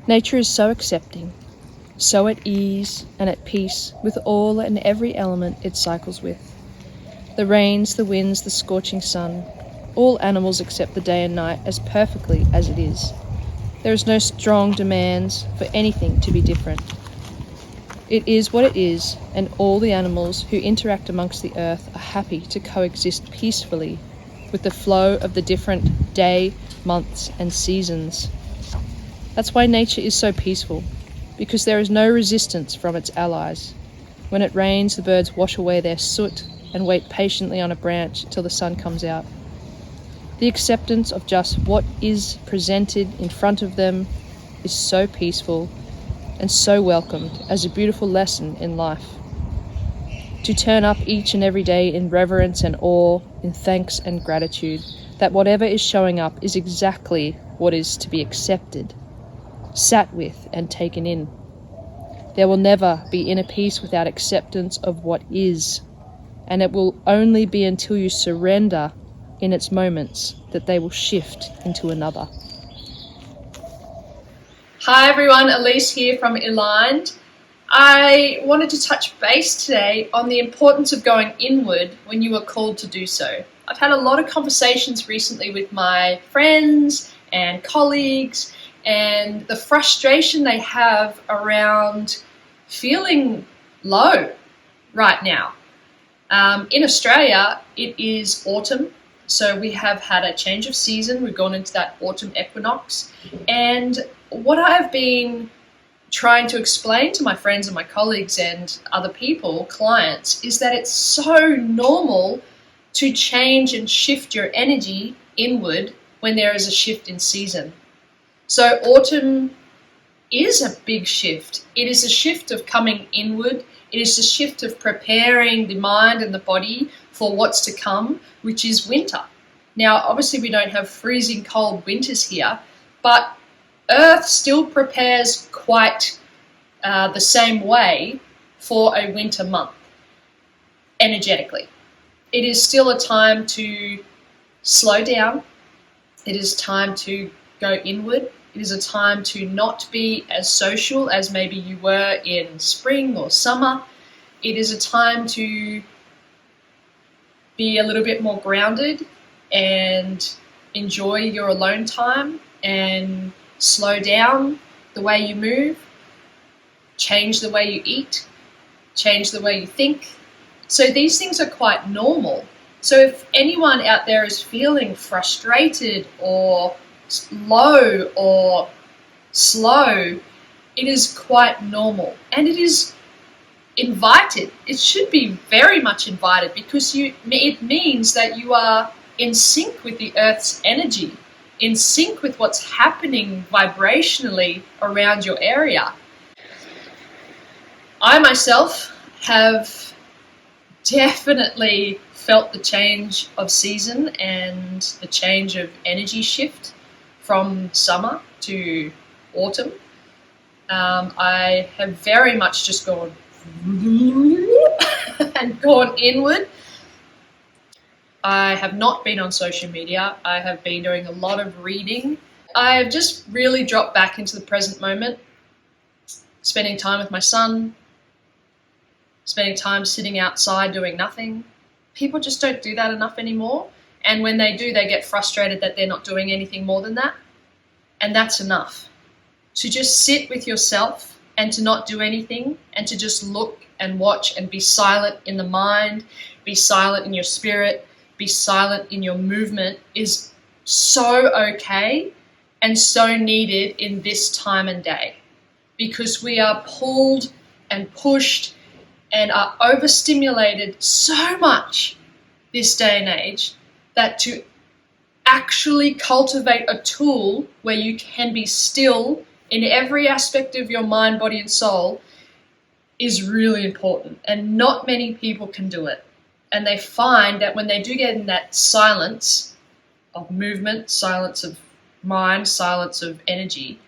Nature is so accepting, so at ease and at peace with all and every element it cycles with. The rains, the winds, the scorching sun, all animals accept the day and night as perfectly as it is. There is no strong demands for anything to be different. It is what it is, and all the animals who interact amongst the earth are happy to coexist peacefully with the flow of the different day, months, and seasons. That's why nature is so peaceful, because there is no resistance from its allies. When it rains, the birds wash away their soot and wait patiently on a branch till the sun comes out. The acceptance of just what is presented in front of them is so peaceful and so welcomed as a beautiful lesson in life. To turn up each and every day in reverence and awe, in thanks and gratitude, that whatever is showing up is exactly what is to be accepted, sat with and taken in. There will never be inner peace without acceptance of what is, and it will only be until you surrender in its moments that they will shift into another. Hi everyone, Elise here from Eligned. I wanted to touch base today on the importance of going inward when you are called to do so. I've had a lot of conversations recently with my friends and colleagues and the frustration they have around feeling low right now. In Australia, it is autumn, so we have had a change of season. We've gone into that autumn equinox, and what I've been trying to explain to my friends and my colleagues and other people, clients, is that it's so normal to change and shift your energy inward when there is a shift in season. So autumn is a big shift. It is a shift of coming inward. It is a shift of preparing the mind and the body for what's to come, which is winter. Now, obviously we don't have freezing cold winters here, but Earth still prepares quite the same way for a winter month, energetically. It is still a time to slow down. It is time to go inward. It is a time to not be as social as maybe you were in spring or summer. It is a time to be a little bit more grounded and enjoy your alone time and slow down the way you move, change the way you eat, change the way you think. So these things are quite normal. So if anyone out there is feeling frustrated or low or slow, it is quite normal, and it is invited. It should be very much invited, because it means that you are in sync with the Earth's energy, in sync with what's happening vibrationally around your area. I myself have definitely felt the change of season and the change of energy shift from summer to autumn. I have very much just gone and gone inward. I have not been on social media. I have been doing a lot of reading. I have just really dropped back into the present moment, spending time with my son, spending time sitting outside doing nothing. People just don't do that enough anymore. And when they do, they get frustrated that they're not doing anything more than that. And that's enough. To just sit with yourself and to not do anything, and to just look and watch and be silent in the mind, be silent in your spirit, be silent in your movement, is so okay and so needed in this time and day, because we are pulled and pushed and are overstimulated so much this day and age that to actually cultivate a tool where you can be still in every aspect of your mind, body, and soul is really important. And not many people can do it. And they find that when they do get in that silence of movement, silence of mind, silence of energy,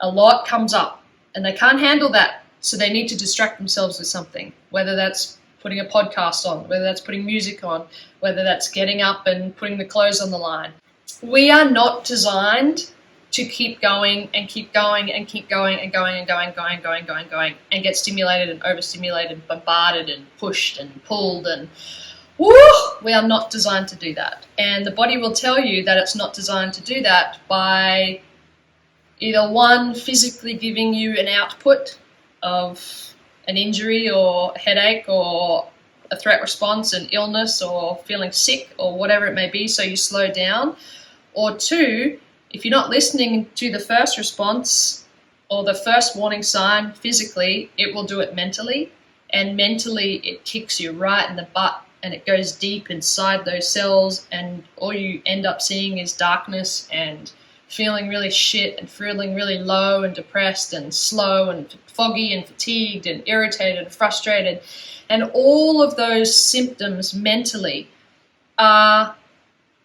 a lot comes up and they can't handle that. So they need to distract themselves with something, whether that's putting a podcast on, whether that's putting music on, whether that's getting up and putting the clothes on the line. We are not designed to keep going and keep going and keep going and going and going and get stimulated and overstimulated, bombarded and pushed and pulled and woo! We are not designed to do that. And the body will tell you that it's not designed to do that by either one, physically giving you an output of an injury or a headache or a threat response, an illness or feeling sick or whatever it may be, so you slow down. Or two, if you're not listening to the first response or the first warning sign physically, it will do it mentally. And mentally, it kicks you right in the butt and it goes deep inside those cells, and all you end up seeing is darkness and feeling really shit and feeling really low and depressed and slow and foggy and fatigued and irritated and frustrated. And all of those symptoms mentally are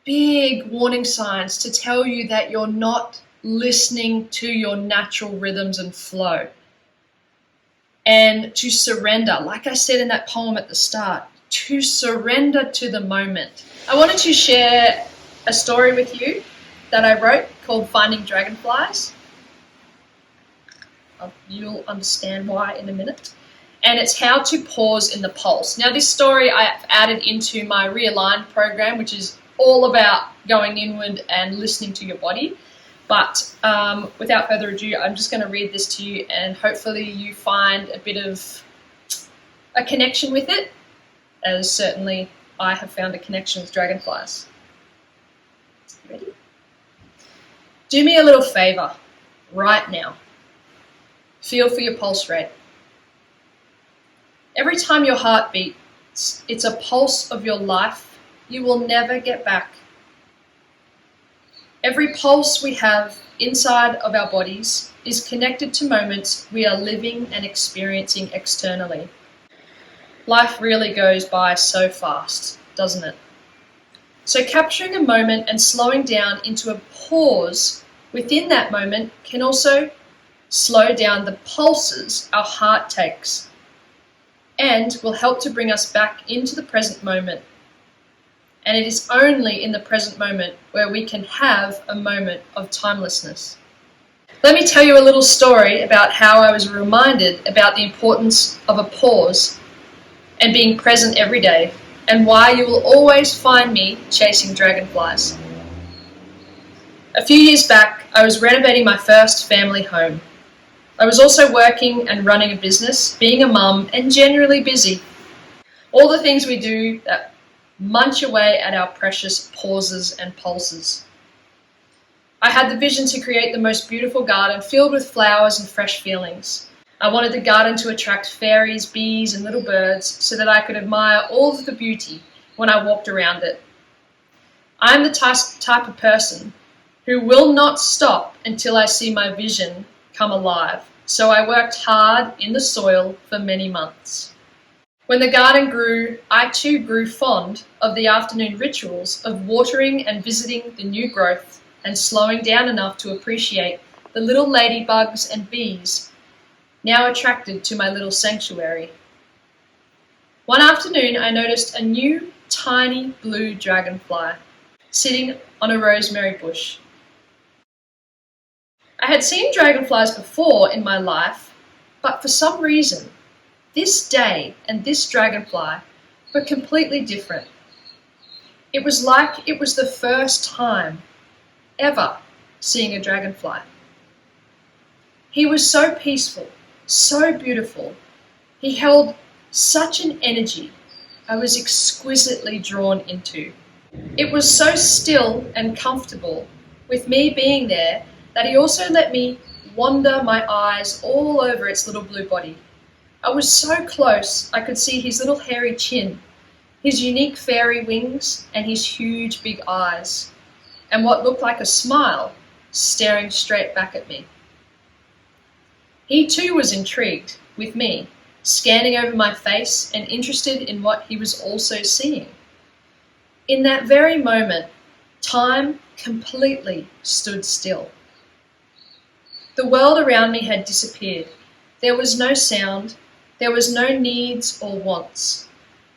big warning signs to tell you that you're not listening to your natural rhythms and flow. And to surrender, like I said in that poem at the start, to surrender to the moment. I wanted to share a story with you that I wrote called Finding Dragonflies. You'll understand why in a minute. And it's how to pause in the pulse. Now, this story I've added into my Realigned program, which is all about going inward and listening to your body. But without further ado, I'm just going to read this to you, and hopefully you find a bit of a connection with it, as certainly I have found a connection with dragonflies. Ready? Do me a little favor right now. Feel for your pulse rate. Every time your heart beats, it's a pulse of your life you will never get back. Every pulse we have inside of our bodies is connected to moments we are living and experiencing externally. Life really goes by so fast, doesn't it? So capturing a moment and slowing down into a pause within that moment can also slow down the pulses our heart takes and will help to bring us back into the present moment. And it is only in the present moment where we can have a moment of timelessness. Let me tell you a little story about how I was reminded about the importance of a pause and being present every day, and why you will always find me chasing dragonflies. A few years back, I was renovating my first family home. I was also working and running a business, being a mum, and generally busy. All the things we do that munch away at our precious pauses and pulses. I had the vision to create the most beautiful garden filled with flowers and fresh feelings. I wanted the garden to attract fairies, bees, and little birds so that I could admire all of the beauty when I walked around it. I am the type of person who will not stop until I see my vision come alive, so I worked hard in the soil for many months. When the garden grew, I too grew fond of the afternoon rituals of watering and visiting the new growth and slowing down enough to appreciate the little ladybugs and bees now attracted to my little sanctuary. One afternoon, I noticed a new tiny blue dragonfly sitting on a rosemary bush. I had seen dragonflies before in my life, but for some reason, this day and this dragonfly were completely different. It was like it was the first time ever seeing a dragonfly. He was so peaceful, so beautiful. He held such an energy I was exquisitely drawn into. It was so still and comfortable with me being there that he also let me wander my eyes all over its little blue body. I was so close I could see his little hairy chin, his unique fairy wings, and his huge big eyes, and what looked like a smile staring straight back at me. He too was intrigued with me, scanning over my face and interested in what he was also seeing. In that very moment, time completely stood still. The world around me had disappeared. There was no sound. There was no needs or wants.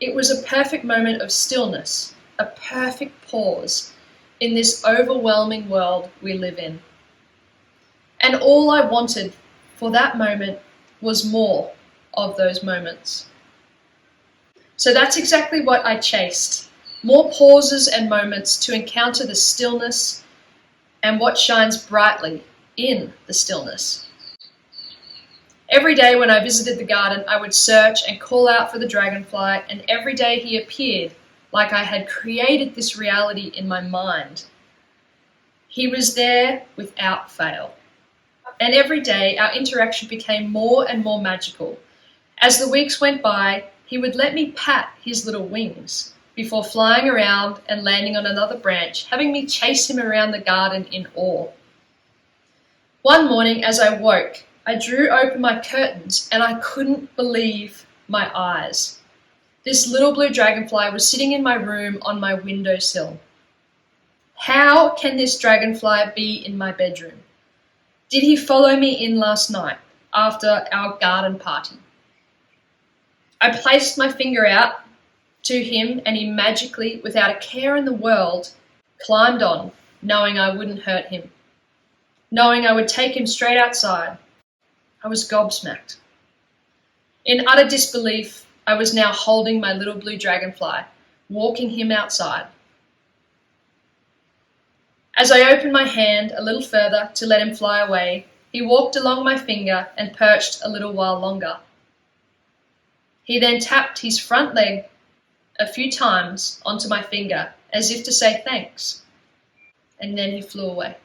It was a perfect moment of stillness, a perfect pause in this overwhelming world we live in. all I wanted for that moment was more of those moments. So that's exactly what I chased. More pauses and moments to encounter the stillness and what shines brightly in the stillness. Every day when I visited the garden, I would search and call out for the dragonfly, and every day he appeared like I had created this reality in my mind. He was there without fail. And every day our interaction became more and more magical. As the weeks went by, he would let me pat his little wings before flying around and landing on another branch, having me chase him around the garden in awe. One morning as I woke, I drew open my curtains and I couldn't believe my eyes. This little blue dragonfly was sitting in my room on my windowsill. How can this dragonfly be in my bedroom? Did he follow me in last night after our garden party? I placed my finger out to him and he magically, without a care in the world, climbed on, knowing I wouldn't hurt him, knowing I would take him straight outside. I was gobsmacked. In utter disbelief, I was now holding my little blue dragonfly, walking him outside. As I opened my hand a little further to let him fly away, he walked along my finger and perched a little while longer. He then tapped his front leg a few times onto my finger as if to say thanks, and then he flew away.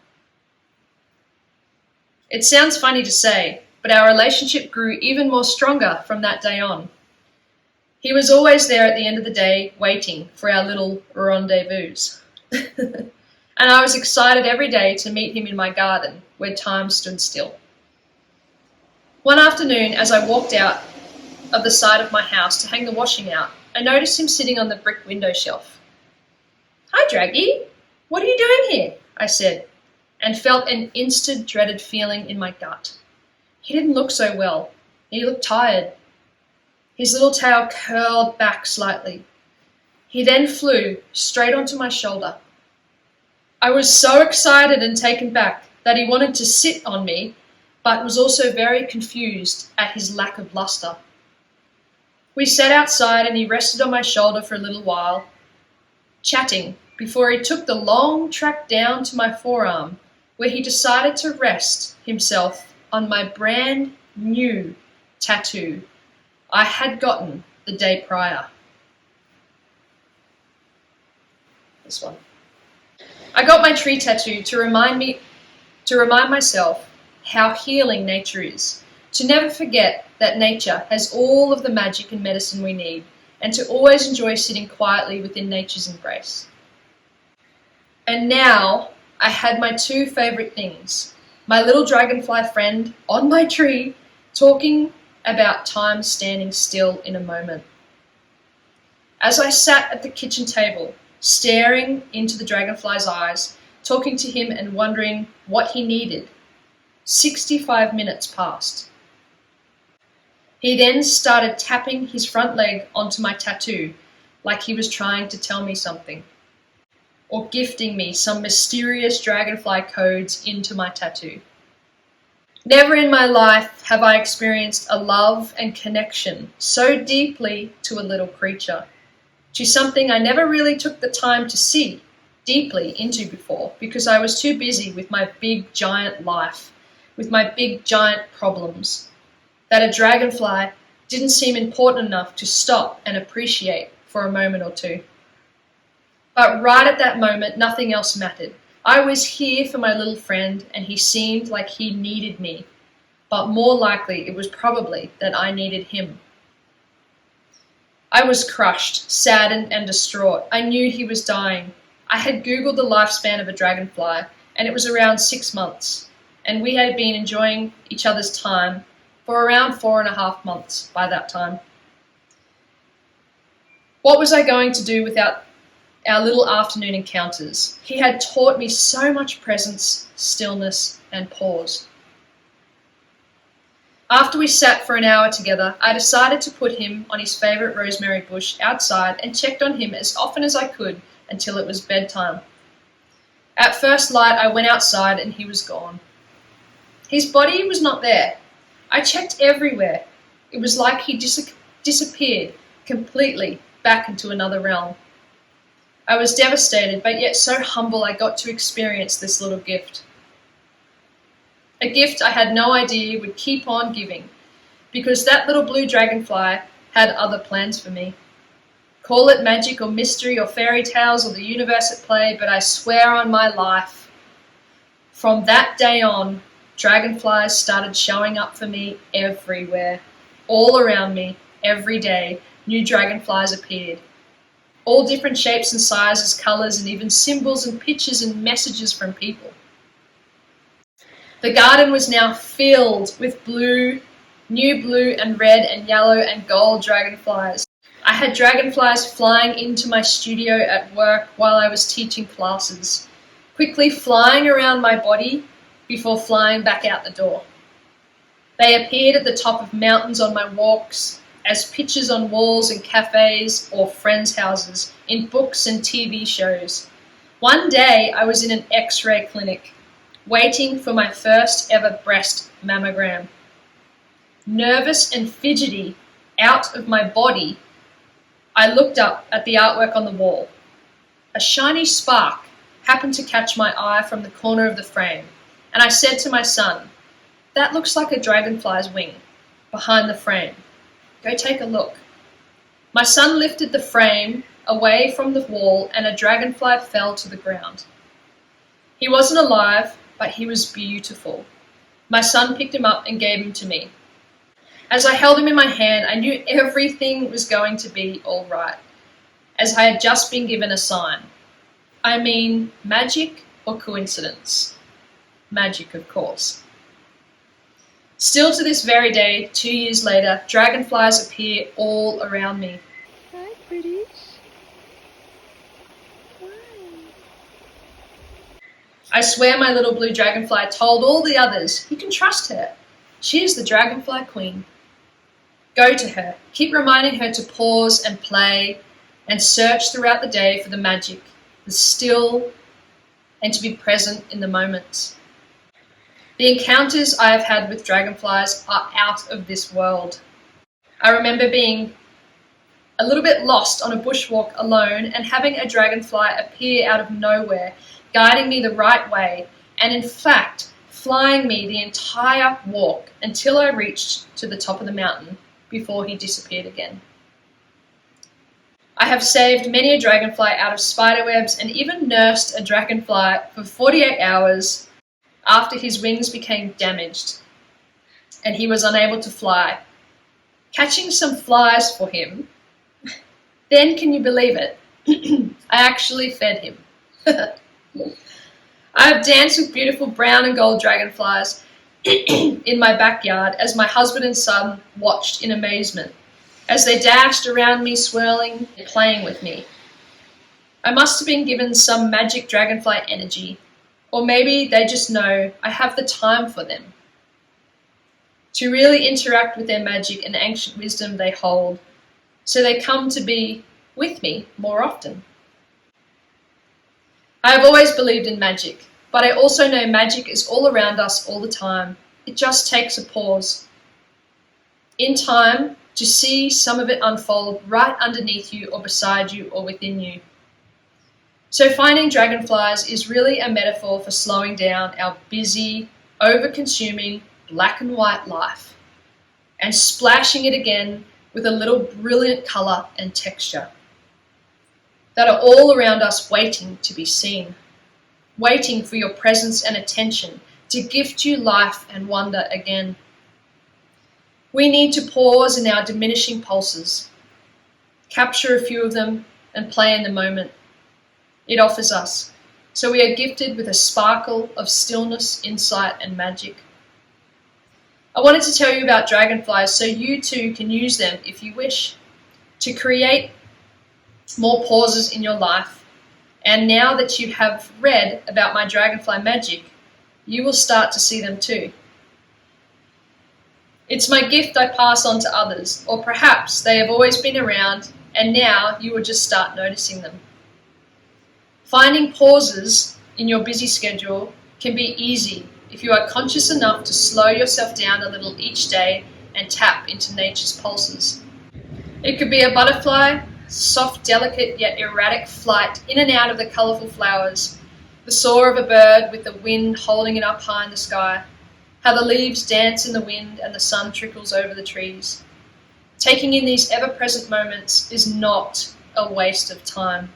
It sounds funny to say, but our relationship grew even more stronger from that day on. He was always there at the end of the day, waiting for our little rendezvous. And I was excited every day to meet him in my garden, where time stood still. One afternoon, as I walked out of the side of my house to hang the washing out, I noticed him sitting on the brick window shelf. "Hi, Draggy. What are you doing here?" I said, and felt an instant dreaded feeling in my gut. He didn't look so well. He looked tired. His little tail curled back slightly. He then flew straight onto my shoulder. I was so excited and taken back that he wanted to sit on me, but was also very confused at his lack of luster. We sat outside and he rested on my shoulder for a little while, chatting, before he took the long track down to my forearm, where he decided to rest himself on my brand new tattoo I had gotten the day prior. This one. I got my tree tattoo to remind myself how healing nature is, to never forget that nature has all of the magic and medicine we need, and to always enjoy sitting quietly within nature's embrace. And now I had my two favorite things, my little dragonfly friend on my tree talking about time standing still in a moment. As I sat at the kitchen table, staring into the dragonfly's eyes, talking to him and wondering what he needed, 65 minutes passed. He then started tapping his front leg onto my tattoo like he was trying to tell me something, or gifting me some mysterious dragonfly codes into my tattoo. Never in my life have I experienced a love and connection so deeply to a little creature, to something I never really took the time to see deeply into before, because I was too busy with my big giant life, with my big giant problems, that a dragonfly didn't seem important enough to stop and appreciate for a moment or two. But right at that moment, nothing else mattered. I was here for my little friend, and he seemed like he needed me, but more likely it was probably that I needed him. I was crushed, saddened, and distraught. I knew he was dying. I had Googled the lifespan of a dragonfly, and it was around 6 months, and we had been enjoying each other's time for around 4.5 months by that time. What was I going to do without our little afternoon encounters? He had taught me so much presence, stillness, and pause. After we sat for an hour together, I decided to put him on his favourite rosemary bush outside and checked on him as often as I could until it was bedtime. At first light, I went outside and he was gone. His body was not there. I checked everywhere. It was like he disappeared completely back into another realm. I was devastated, but yet so humble I got to experience this little gift. A gift I had no idea would keep on giving, because that little blue dragonfly had other plans for me. Call it magic or mystery or fairy tales or the universe at play, but I swear on my life, from that day on, dragonflies started showing up for me everywhere. All around me, every day, new dragonflies appeared. All different shapes and sizes, colours, and even symbols and pictures and messages from people. The garden was now filled with new blue and red and yellow and gold dragonflies. I had dragonflies flying into my studio at work while I was teaching classes, quickly flying around my body before flying back out the door. They appeared at the top of mountains on my walks, as pictures on walls in cafes or friends' houses, in books and TV shows. One day I was in an X-ray clinic, waiting for my first ever breast mammogram. Nervous and fidgety, out of my body, I looked up at the artwork on the wall. A shiny spark happened to catch my eye from the corner of the frame, and I said to my son, "That looks like a dragonfly's wing behind the frame. Go take a look." My son lifted the frame away from the wall and a dragonfly fell to the ground. He wasn't alive, but he was beautiful. My son picked him up and gave him to me. As I held him in my hand, I knew everything was going to be all right, as I had just been given a sign. I mean, magic or coincidence? Magic, of course. Still to this very day, 2 years later, dragonflies appear all around me. Hi, pretties. Hi. I swear my little blue dragonfly told all the others, "You can trust her. She is the dragonfly queen." Go to her. Keep reminding her to pause and play and search throughout the day for the magic, the still, and to be present in the moments. The encounters I have had with dragonflies are out of this world. I remember being a little bit lost on a bushwalk alone and having a dragonfly appear out of nowhere, guiding me the right way, and in fact, flying me the entire walk until I reached to the top of the mountain before he disappeared again. I have saved many a dragonfly out of spiderwebs and even nursed a dragonfly for 48 hours after his wings became damaged and he was unable to fly. Catching some flies for him, then can you believe it? I actually fed him. I have danced with beautiful brown and gold dragonflies in my backyard as my husband and son watched in amazement as they dashed around me, swirling and playing with me. I must have been given some magic dragonfly energy, or maybe they just know I have the time for them to really interact with their magic and ancient wisdom they hold, so they come to be with me more often. I have always believed in magic, but I also know magic is all around us all the time. It just takes a pause in time to see some of it unfold right underneath you or beside you or within you. So finding dragonflies is really a metaphor for slowing down our busy, over-consuming, black and white life and splashing it again with a little brilliant colour and texture that are all around us waiting to be seen, waiting for your presence and attention to gift you life and wonder again. We need to pause in our diminishing pulses, capture a few of them and play in the moment it offers us, so we are gifted with a sparkle of stillness, insight and magic. I wanted to tell you about dragonflies so you too can use them if you wish, to create more pauses in your life. And now that you have read about my dragonfly magic, you will start to see them too. It's my gift I pass on to others, or perhaps they have always been around and now you will just start noticing them. Finding pauses in your busy schedule can be easy if you are conscious enough to slow yourself down a little each day and tap into nature's pulses. It could be a butterfly, soft, delicate yet erratic flight in and out of the colourful flowers, the soar of a bird with the wind holding it up high in the sky, how the leaves dance in the wind and the sun trickles over the trees. Taking in these ever-present moments is not a waste of time.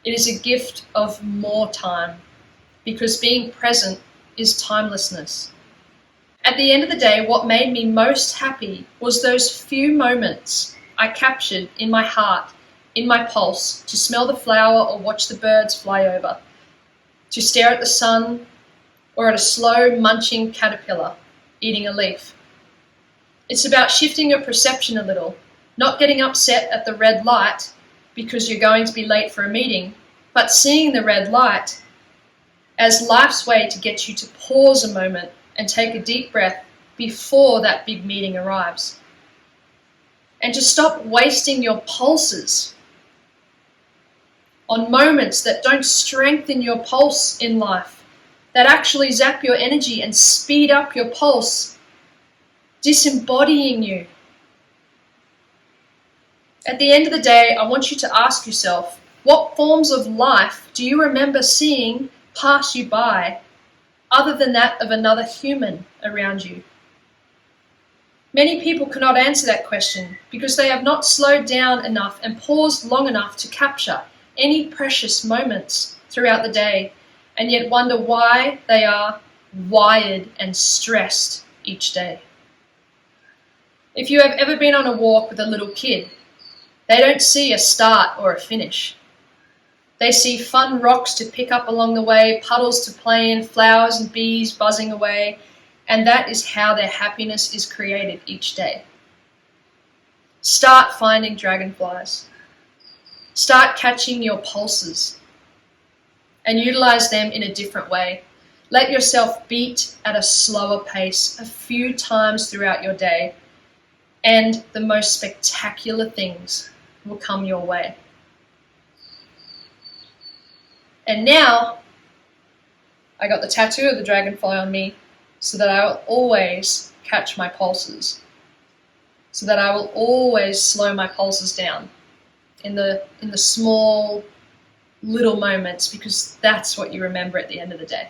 It is a gift of more time, because being present is timelessness. At the end of the day, what made me most happy was those few moments I captured in my heart, in my pulse, to smell the flower or watch the birds fly over, to stare at the sun or at a slow munching caterpillar eating a leaf. It's about shifting your perception a little, not getting upset at the red light because you're going to be late for a meeting, but seeing the red light as life's way to get you to pause a moment and take a deep breath before that big meeting arrives. And to stop wasting your pulses on moments that don't strengthen your pulse in life, that actually zap your energy and speed up your pulse, disembodying you. At the end of the day, I want you to ask yourself, what forms of life do you remember seeing pass you by, other than that of another human around you? Many people cannot answer that question because they have not slowed down enough and paused long enough to capture any precious moments throughout the day, and yet wonder why they are wired and stressed each day. If you have ever been on a walk with a little kid, they don't see a start or a finish. They see fun rocks to pick up along the way, puddles to play in, flowers and bees buzzing away, and that is how their happiness is created each day. Start finding dragonflies. Start catching your pulses and utilize them in a different way. Let yourself beat at a slower pace a few times throughout your day, and the most spectacular things will come your way. And now, I got the tattoo of the dragonfly on me so that I will always catch my pulses, so that I will always slow my pulses down in the small, little moments, because that's what you remember at the end of the day.